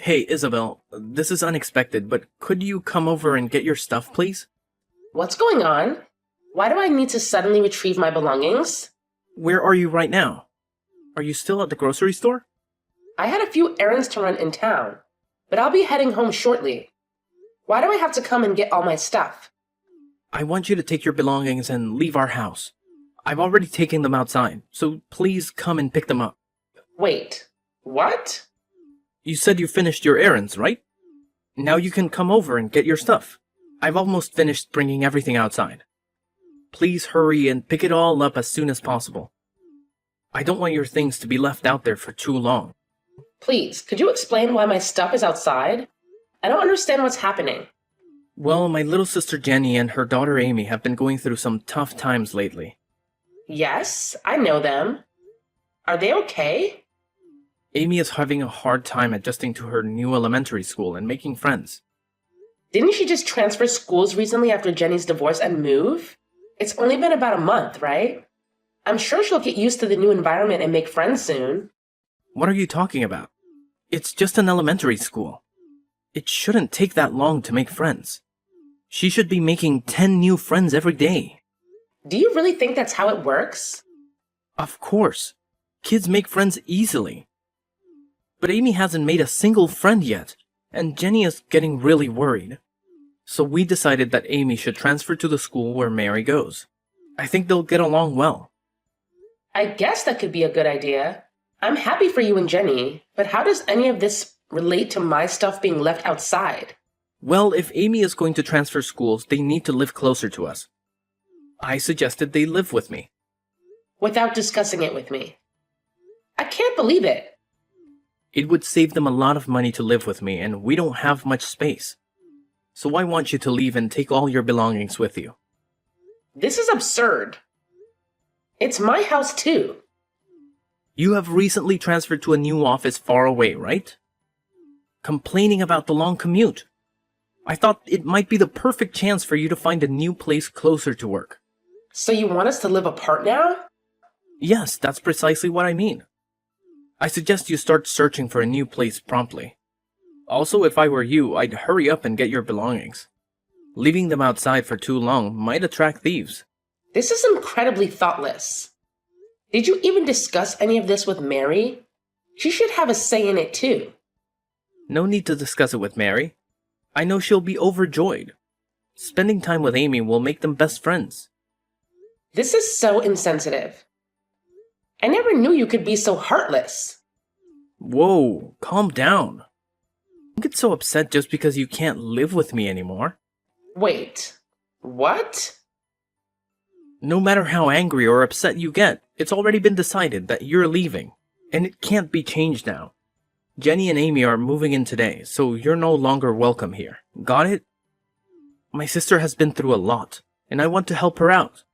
Hey, Isabel, this is unexpected, but could you come over and get your stuff, please? What's going on? Why do I need to suddenly retrieve my belongings? Where are you right now? Are you still at the grocery store? I had a few errands to run in town, but I'll be heading home shortly. Why do I have to come and get all my stuff? I want you to take your belongings and leave our house. I've already taken them outside, so please come and pick them up. Wait, what? You said you finished your errands, right? Now you can come over and get your stuff. I've almost finished bringing everything outside. Please hurry and pick it all up as soon as possible. I don't want your things to be left out there for too long. Please, could you explain why my stuff is outside? I don't understand what's happening. Well, my little sister Jenny and her daughter Amy have been going through some tough times lately. Yes, I know them. Are they okay? Amy is having a hard time adjusting to her new elementary school and making friends. Didn't she just transfer schools recently after Jenny's divorce and move? It's only been about a month, right? I'm sure she'll get used to the new environment and make friends soon. What are you talking about? It's just an elementary school. It shouldn't take that long to make friends. She should be making 10 new friends every day. Do you really think that's how it works? Of course. Kids make friends easily. But Amy hasn't made a single friend yet, and Jenny is getting really worried. So we decided that Amy should transfer to the school where Mary goes. I think they'll get along well. I guess that could be a good idea. I'm happy for you and Jenny, but how does any of this relate to my stuff being left outside? Well, if Amy is going to transfer schools, they need to live closer to us. I suggested they live with me. Without discussing it with me. I can't believe it. It would save them a lot of money to live with me, and we don't have much space. So I want you to leave and take all your belongings with you. This is absurd. It's my house too. You have recently transferred to a new office far away, right? Complaining about the long commute. I thought it might be the perfect chance for you to find a new place closer to work. So you want us to live apart now? Yes, that's precisely what I mean. I suggest you start searching for a new place promptly. Also, if I were you, I'd hurry up and get your belongings. Leaving them outside for too long might attract thieves. This is incredibly thoughtless. Did you even discuss any of this with Mary? She should have a say in it too. No need to discuss it with Mary. I know she'll be overjoyed. Spending time with Amy will make them best friends. This is so insensitive. I never knew you could be so heartless. Whoa, calm down. Don't get so upset just because you can't live with me anymore. Wait, what? No matter how angry or upset you get, it's already been decided that you're leaving, and it can't be changed now. Jenny and Amy are moving in today, so you're no longer welcome here. Got it? My sister has been through a lot, and I want to help her out.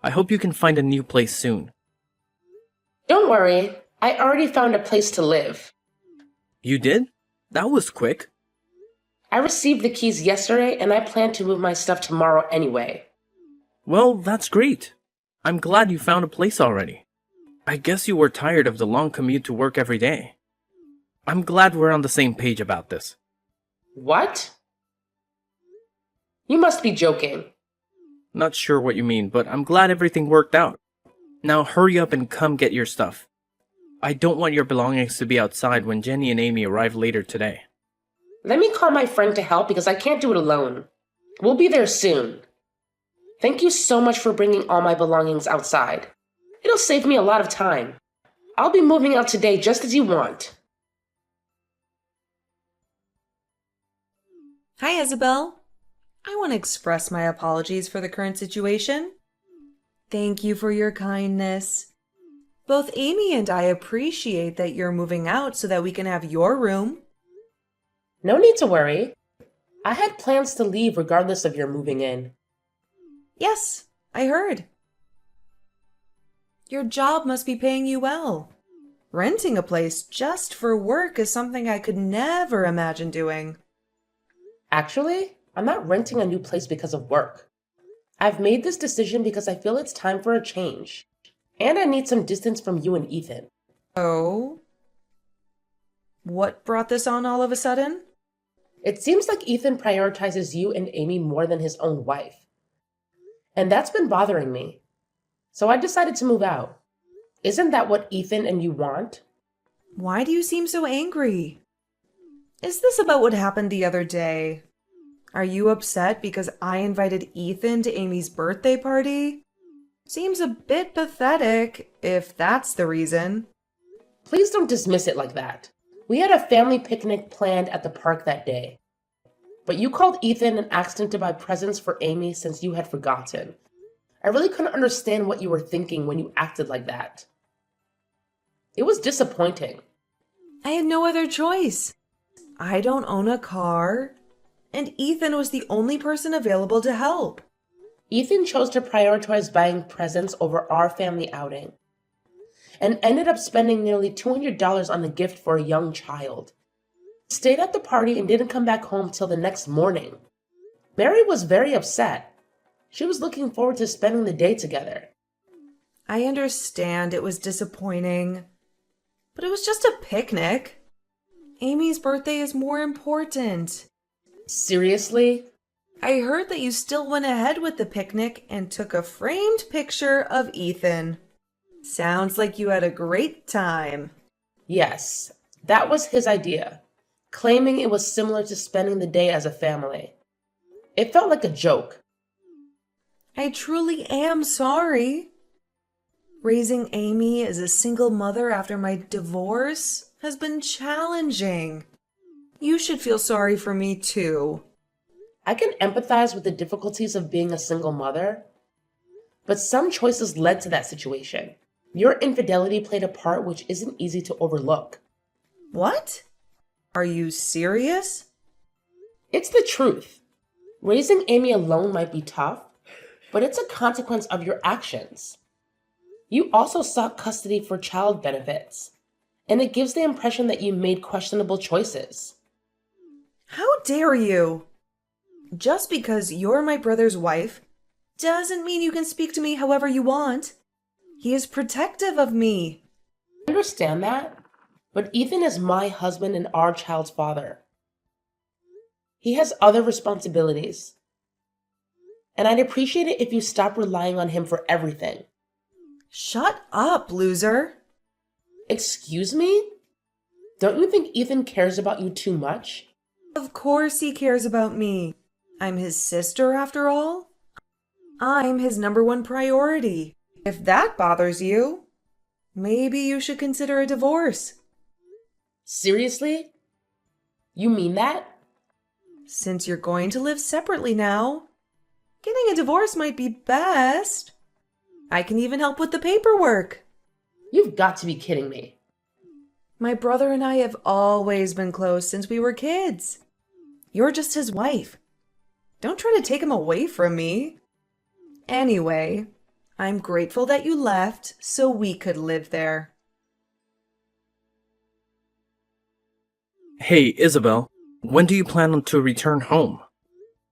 I hope you can find a new place soon. Don't worry, I already found a place to live. You did? That was quick. I received the keys yesterday and I plan to move my stuff tomorrow anyway. Well, that's great. I'm glad you found a place already. I guess you were tired of the long commute to work every day. I'm glad we're on the same page about this. What? You must be joking. Not sure what you mean, but I'm glad everything worked out. Now hurry up and come get your stuff. I don't want your belongings to be outside when Jenny and Amy arrive later today. Let me call my friend to help because I can't do it alone. We'll be there soon. Thank you so much for bringing all my belongings outside. It'll save me a lot of time. I'll be moving out today just as you want. Hi, Isabel. I want to express my apologies for the current situation. Thank you for your kindness. Both Amy and I appreciate that you're moving out so that we can have your room. No need to worry. I had plans to leave regardless of your moving in. Yes, I heard. Your job must be paying you well. Renting a place just for work is something I could never imagine doing. Actually, I'm not renting a new place because of work. I've made this decision because I feel it's time for a change. And I need some distance from you and Ethan. Oh? What brought this on all of a sudden? It seems like Ethan prioritizes you and Amy more than his own wife. And that's been bothering me. So I decided to move out. Isn't that what Ethan and you want? Why do you seem so angry? Is this about what happened the other day? Are you upset because I invited Ethan to Amy's birthday party? Seems a bit pathetic, if that's the reason. Please don't dismiss it like that. We had a family picnic planned at the park that day. But you called Ethan and asked him to buy presents for Amy since you had forgotten. I really couldn't understand what you were thinking when you acted like that. It was disappointing. I had no other choice. I don't own a car, and Ethan was the only person available to help. Ethan chose to prioritize buying presents over our family outing and ended up spending nearly $200 on a gift for a young child. Stayed at the party and didn't come back home till the next morning. Mary was very upset. She was looking forward to spending the day together. I understand it was disappointing, but it was just a picnic. Amy's birthday is more important. Seriously? I heard that you still went ahead with the picnic and took a framed picture of Ethan. Sounds like you had a great time. Yes, that was his idea, claiming it was similar to spending the day as a family. It felt like a joke. I truly am sorry. Raising Amy as a single mother after my divorce has been challenging. You should feel sorry for me too. I can empathize with the difficulties of being a single mother, but some choices led to that situation. Your infidelity played a part which isn't easy to overlook. What? Are you serious? It's the truth. Raising Amy alone might be tough, but it's a consequence of your actions. You also sought custody for child benefits, and it gives the impression that you made questionable choices. How dare you? Just because you're my brother's wife doesn't mean you can speak to me however you want. He is protective of me. I understand that, but Ethan is my husband and our child's father. He has other responsibilities, and I'd appreciate it if you stop relying on him for everything. Shut up, loser. Excuse me? Don't you think Ethan cares about you too much? Of course he cares about me. I'm his sister after all. I'm his #1 priority. If that bothers you, maybe you should consider a divorce. Seriously? You mean that? Since you're going to live separately now, getting a divorce might be best. I can even help with the paperwork. You've got to be kidding me. My brother and I have always been close since we were kids. You're just his wife. Don't try to take him away from me. Anyway, I'm grateful that you left so we could live there. Hey, Isabel, when do you plan to return home?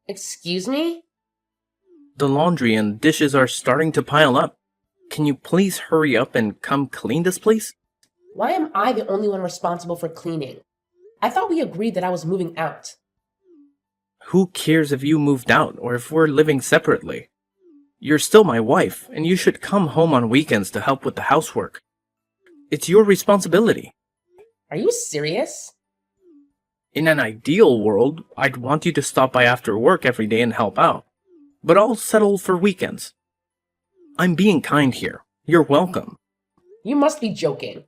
Excuse me? The laundry and dishes are starting to pile up. Can you please hurry up and come clean this place? Why am I the only one responsible for cleaning? I thought we agreed that I was moving out. Who cares if you moved out or if we're living separately? You're still my wife, and you should come home on weekends to help with the housework. It's your responsibility. Are you serious? In an ideal world, I'd want you to stop by after work every day and help out. But I'll settle for weekends. I'm being kind here. You're welcome. You must be joking.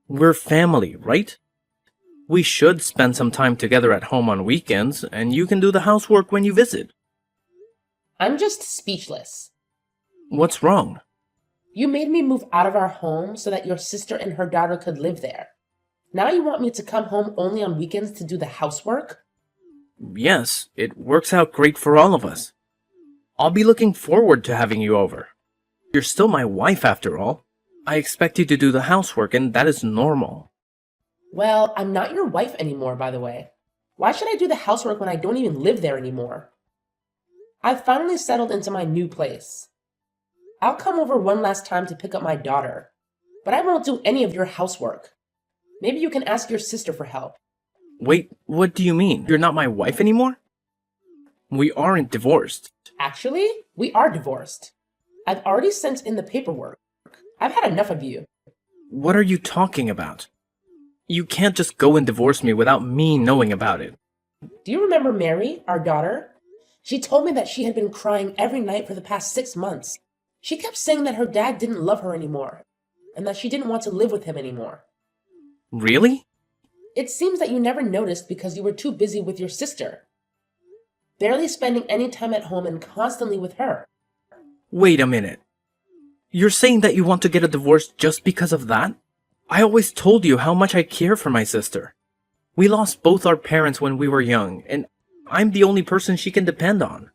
We're family, right? We should spend some time together at home on weekends, and you can do the housework when you visit. I'm just speechless. What's wrong? You made me move out of our home so that your sister and her daughter could live there. Now you want me to come home only on weekends to do the housework? Yes, it works out great for all of us. I'll be looking forward to having you over. You're still my wife after all. I expect you to do the housework, and that is normal. Well, I'm not your wife anymore, by the way. Why should I do the housework when I don't even live there anymore? I've finally settled into my new place. I'll come over one last time to pick up my daughter, but I won't do any of your housework. Maybe you can ask your sister for help. Wait, what do you mean? You're not my wife anymore? We aren't divorced. Actually, we are divorced. I've already sent in the paperwork. I've had enough of you. What are you talking about? You can't just go and divorce me without me knowing about it. Do you remember Mary, our daughter? She told me that she had been crying every night for the past 6 months. She kept saying that her dad didn't love her anymore, and that she didn't want to live with him anymore. Really? It seems that you never noticed because you were too busy with your sister, barely spending any time at home and constantly with her. Wait a minute. You're saying that you want to get a divorce just because of that? I always told you how much I care for my sister. We lost both our parents when we were young, and I'm the only person she can depend on.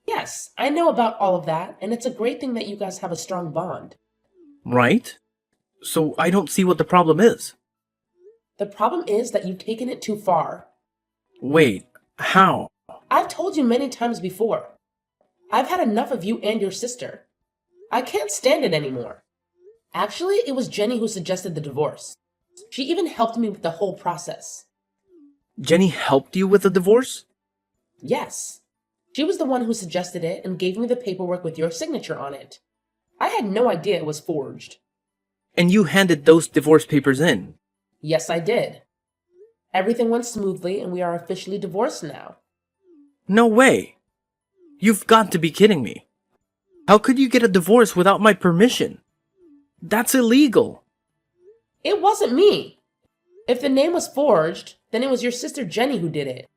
Yes, I know about all of that, and it's a great thing that you guys have a strong bond. Right? So I don't see what the problem is. The problem is that you've taken it too far. Wait, how? I've told you many times before. I've had enough of you and your sister. I can't stand it anymore. Actually, it was Jenny who suggested the divorce. She even helped me with the whole process. Jenny helped you with the divorce? Yes. She was the one who suggested it and gave me the paperwork with your signature on it. I had no idea it was forged. And you handed those divorce papers in? Yes, I did. Everything went smoothly and we are officially divorced now. No way. You've got to be kidding me. How could you get a divorce without my permission? That's illegal. It wasn't me. If the name was forged, then it was your sister Jenny who did it.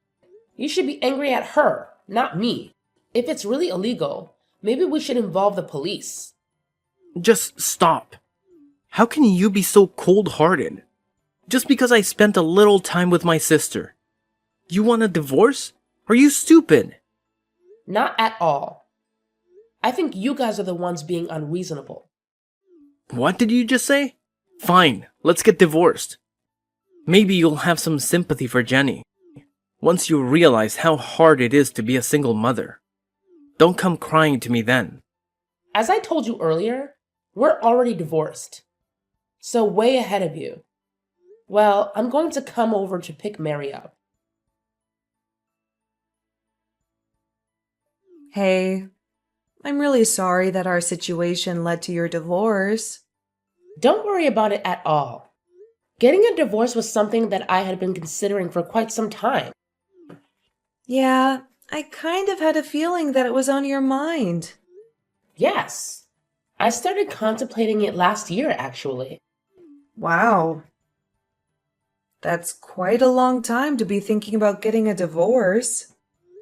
You should be angry at her, not me. If it's really illegal, maybe we should involve the police. Just stop. How can you be so cold-hearted? Just because I spent a little time with my sister. You want a divorce? Are you stupid? Not at all. I think you guys are the ones being unreasonable. What did you just say? Fine, let's get divorced. Maybe you'll have some sympathy for Jenny. Once you realize how hard it is to be a single mother. Don't come crying to me then. As I told you earlier, we're already divorced. So way ahead of you. Well, I'm going to come over to pick Mary up. Hey, I'm really sorry that our situation led to your divorce. Don't worry about it at all. Getting a divorce was something that I had been considering for quite some time. Yeah, I kind of had a feeling that it was on your mind. Yes. I started contemplating it last year, actually. Wow. That's quite a long time to be thinking about getting a divorce.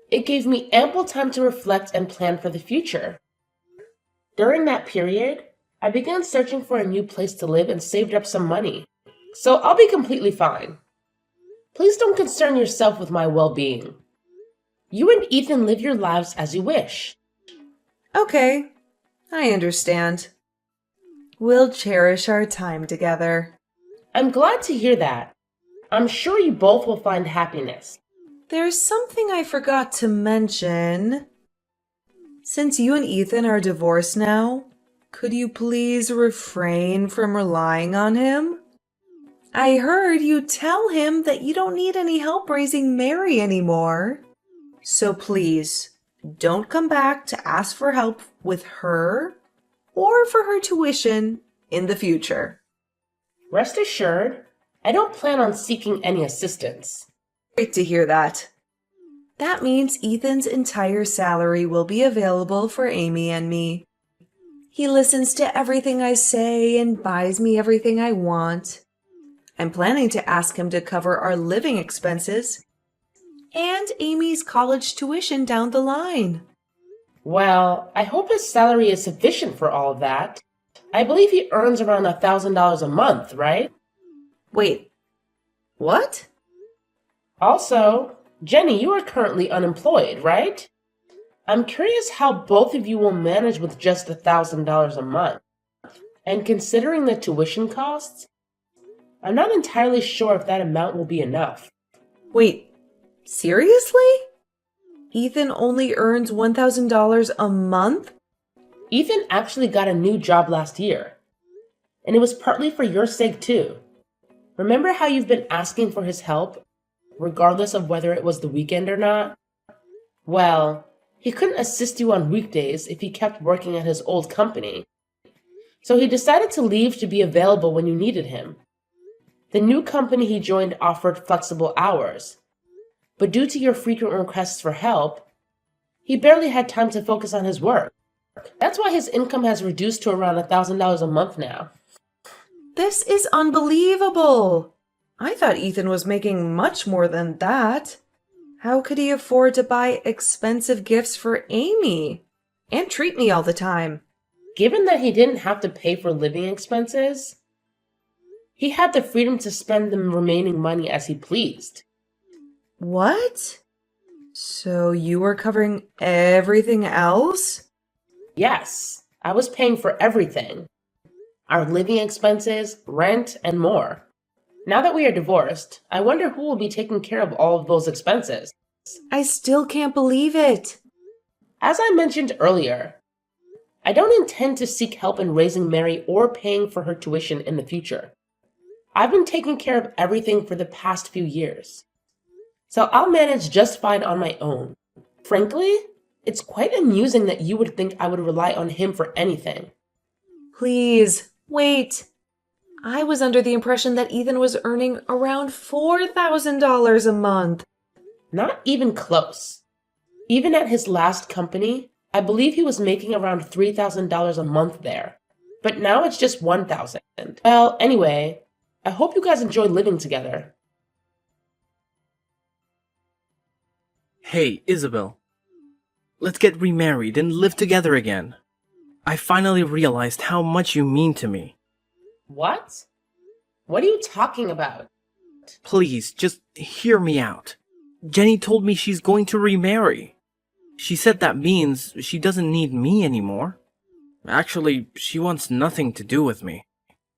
It gave me ample time to reflect and plan for the future. During that period, I began searching for a new place to live and saved up some money. So I'll be completely fine. Please don't concern yourself with my well-being. You and Ethan live your lives as you wish. Okay, I understand. We'll cherish our time together. I'm glad to hear that. I'm sure you both will find happiness. There's something I forgot to mention. Since you and Ethan are divorced now, could you please refrain from relying on him? I heard you tell him that you don't need any help raising Mary anymore. So please, don't come back to ask for help with her or for her tuition in the future. Rest assured, I don't plan on seeking any assistance. Great to hear that. That means Ethan's entire salary will be available for Amy and me. He listens to everything I say and buys me everything I want. I'm planning to ask him to cover our living expenses and Amy's college tuition down the line. Well, I hope his salary is sufficient for all of that. I believe he earns around $1,000 a month, right? Wait, what? Also, Jenny, you are currently unemployed, right? I'm curious how both of you will manage with just $1,000 a month. And considering the tuition costs, I'm not entirely sure if that amount will be enough. Wait, seriously? Ethan only earns $1,000 a month? Ethan actually got a new job last year. And it was partly for your sake too. Remember how you've been asking for his help, regardless of whether it was the weekend or not? Well, he couldn't assist you on weekdays if he kept working at his old company. So he decided to leave to be available when you needed him. The new company he joined offered flexible hours, but due to your frequent requests for help, he barely had time to focus on his work. That's why his income has reduced to around $1,000 a month now. This is unbelievable. I thought Ethan was making much more than that. How could he afford to buy expensive gifts for Amy and treat me all the time? Given that he didn't have to pay for living expenses, he had the freedom to spend the remaining money as he pleased. What? So you were covering everything else? Yes, I was paying for everything. Our living expenses, rent, and more. Now that we are divorced, I wonder who will be taking care of all of those expenses. I still can't believe it. As I mentioned earlier, I don't intend to seek help in raising Mary or paying for her tuition in the future. I've been taking care of everything for the past few years, so I'll manage just fine on my own. Frankly, it's quite amusing that you would think I would rely on him for anything. Please, wait. I was under the impression that Ethan was earning around $4,000 a month. Not even close. Even at his last company, I believe he was making around $3,000 a month there. But now it's just $1,000. Well, anyway, I hope you guys enjoy living together. Hey, Isabel. Let's get remarried and live together again. I finally realized how much you mean to me. What? What are you talking about? Please, just hear me out. Jenny told me she's going to remarry. She said that means she doesn't need me anymore. Actually, she wants nothing to do with me.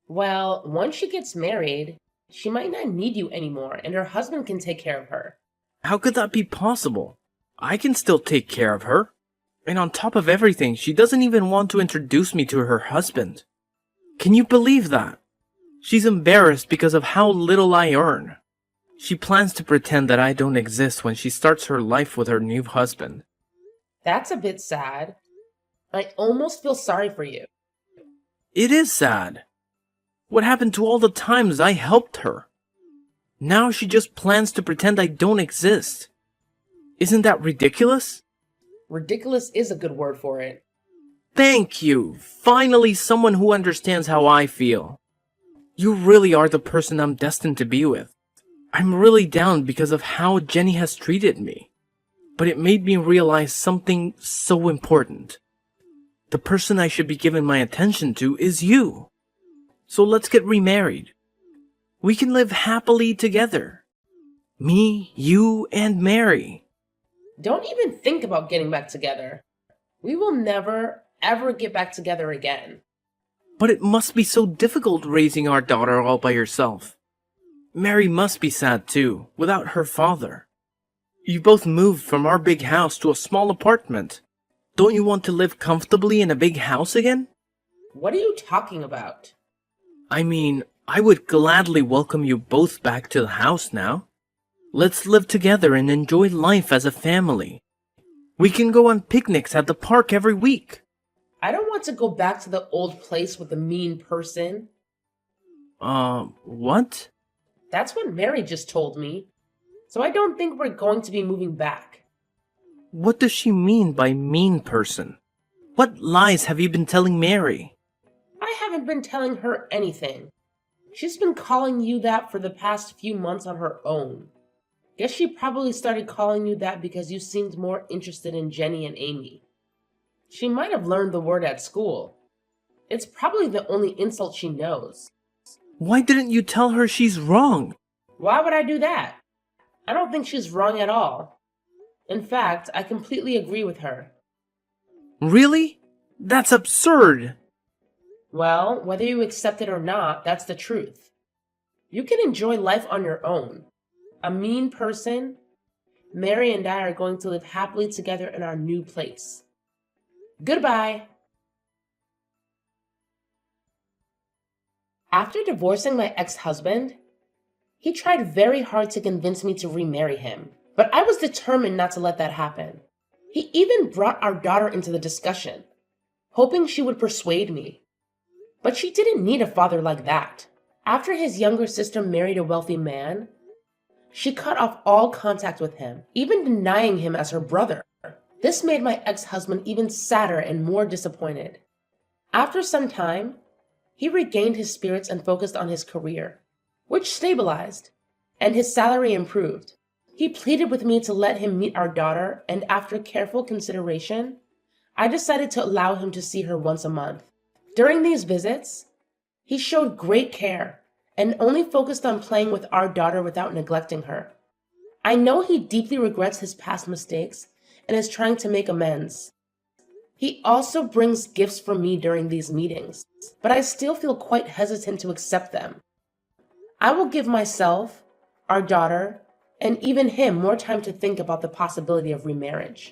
Well, once she gets married, she might not need you anymore and her husband can take care of her. How could that be possible? I can still take care of her. And on top of everything, she doesn't even want to introduce me to her husband. Can you believe that? She's embarrassed because of how little I earn. She plans to pretend that I don't exist when she starts her life with her new husband. That's a bit sad. I almost feel sorry for you. It is sad. What happened to all the times I helped her? Now she just plans to pretend I don't exist. Isn't that ridiculous? Ridiculous is a good word for it. Thank you. Finally, someone who understands how I feel. You really are the person I'm destined to be with. I'm really down because of how Jenny has treated me. But it made me realize something so important. The person I should be giving my attention to is you. So let's get remarried. We can live happily together. Me, you, and Mary. Don't even think about getting back together. We will never, ever get back together again. But it must be so difficult raising our daughter all by yourself. Mary must be sad too, without her father. You both moved from our big house to a small apartment. Don't you want to live comfortably in a big house again? What are you talking about? I mean, I would gladly welcome you both back to the house now. Let's live together and enjoy life as a family. We can go on picnics at the park every week. I don't want to go back to the old place with a mean person. What? That's what Mary just told me. So I don't think we're going to be moving back. What does she mean by mean person? What lies have you been telling Mary? I haven't been telling her anything. She's been calling you that for the past few months on her own. Guess she probably started calling you that because you seemed more interested in Jenny and Amy. She might have learned the word at school. It's probably the only insult she knows. Why didn't you tell her she's wrong? Why would I do that? I don't think she's wrong at all. In fact, I completely agree with her. Really? That's absurd. Well, whether you accept it or not, that's the truth. You can enjoy life on your own. A mean person, Mary and I are going to live happily together in our new place. Goodbye. After divorcing my ex-husband, He tried very hard to convince me to remarry him, but I was determined not to let that happen. He even brought our daughter into the discussion, hoping she would persuade me. But she didn't need a father like that. After his younger sister married a wealthy man, she cut off all contact with him, even denying him as her brother. This made my ex-husband even sadder and more disappointed. After some time, he regained his spirits and focused on his career, which stabilized, and his salary improved. He pleaded with me to let him meet our daughter, and after careful consideration, I decided to allow him to see her once a month. During these visits, he showed great care and only focused on playing with our daughter without neglecting her. I know he deeply regrets his past mistakes and is trying to make amends. He also brings gifts for me during these meetings, but I still feel quite hesitant to accept them. I will give myself, our daughter, and even him more time to think about the possibility of remarriage.